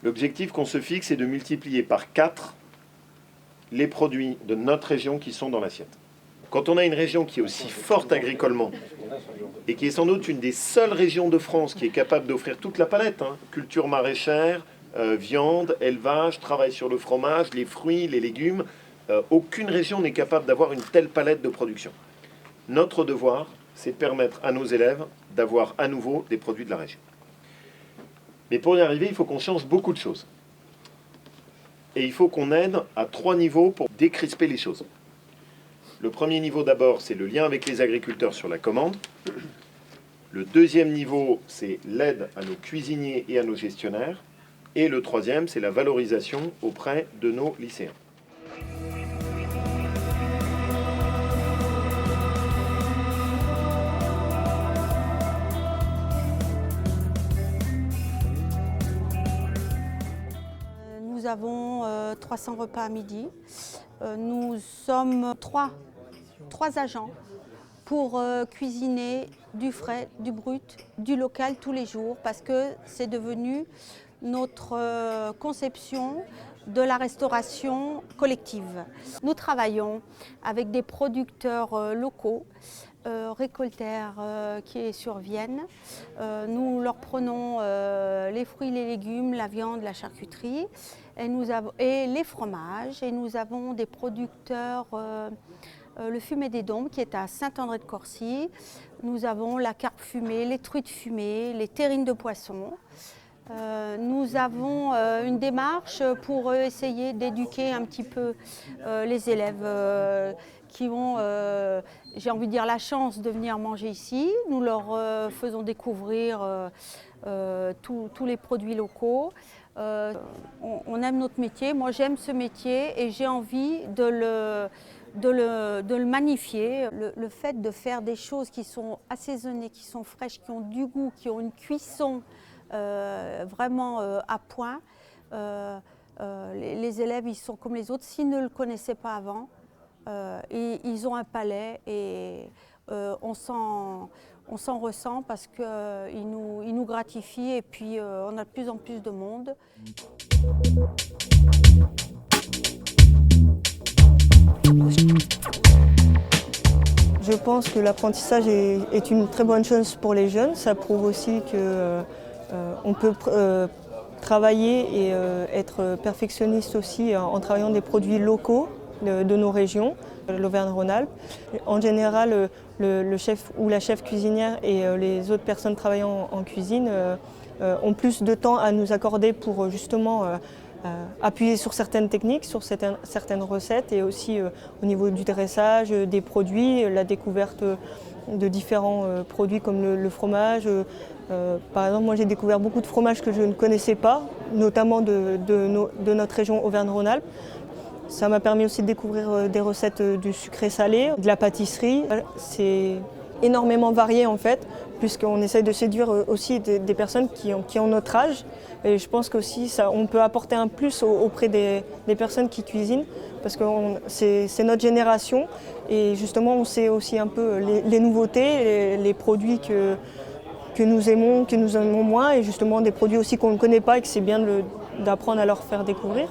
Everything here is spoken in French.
L'objectif qu'on se fixe est de multiplier par 4 les produits de notre région qui sont dans l'assiette. Quand on a une région qui est aussi forte agricolement, et qui est sans doute une des seules régions de France qui est capable d'offrir toute la palette, culture maraîchère, viande, élevage, travail sur le fromage, les fruits, les légumes, aucune région n'est capable d'avoir une telle palette de production. Notre devoir, c'est de permettre à nos élèves d'avoir à nouveau des produits de la région. Mais pour y arriver, il faut qu'on change beaucoup de choses. Et il faut qu'on aide à 3 niveaux pour décrisper les choses. Le premier niveau d'abord, c'est le lien avec les agriculteurs sur la commande. Le deuxième niveau, c'est l'aide à nos cuisiniers et à nos gestionnaires. Et le troisième, c'est la valorisation auprès de nos lycéens. Nous avons 300 repas à midi. Nous sommes trois agents pour cuisiner du frais, du brut, du local tous les jours parce que c'est devenu notre conception de la restauration collective. Nous travaillons avec des producteurs locaux, récoltères qui est sur Vienne. Nous leur prenons les fruits, les légumes, la viande, la charcuterie et les fromages. Et nous avons des producteurs, le Fumet des Dombes qui est à Saint-André-de-Corcy. Nous avons la carpe fumée, les truites fumées, les terrines de poisson. Nous avons une démarche pour essayer d'éduquer un petit peu les élèves qui ont, j'ai envie de dire, la chance de venir manger ici. Nous leur faisons découvrir tous les produits locaux. On aime notre métier, moi j'aime ce métier et j'ai envie de le magnifier. Le fait de faire des choses qui sont assaisonnées, qui sont fraîches, qui ont du goût, qui ont une cuisson vraiment à point. Les élèves, ils sont comme les autres, s'ils ne le connaissaient pas avant, ils ont un palais et on s'en ressent parce qu'ils nous gratifient et puis on a de plus en plus de monde. Je pense que l'apprentissage est une très bonne chose pour les jeunes. Ça prouve aussi qu'on peut travailler et être perfectionniste aussi en travaillant des produits locaux de nos régions, l'Auvergne-Rhône-Alpes. En général, le chef ou la chef cuisinière et les autres personnes travaillant en cuisine ont plus de temps à nous accorder pour justement appuyer sur certaines techniques, sur certaines recettes et aussi au niveau du dressage, des produits, la découverte de différents produits comme le fromage. Par exemple, moi j'ai découvert beaucoup de fromages que je ne connaissais pas, notamment de notre région Auvergne-Rhône-Alpes. Ça m'a permis aussi de découvrir des recettes du sucré-salé, de la pâtisserie. C'est énormément varié en fait, puisqu'on essaye de séduire aussi des personnes qui ont notre âge. Et je pense qu'aussi on peut apporter un plus auprès des personnes qui cuisinent, parce que c'est notre génération et justement on sait aussi un peu les nouveautés, les produits que nous aimons moins et justement des produits aussi qu'on ne connaît pas et que c'est bien d'apprendre à leur faire découvrir.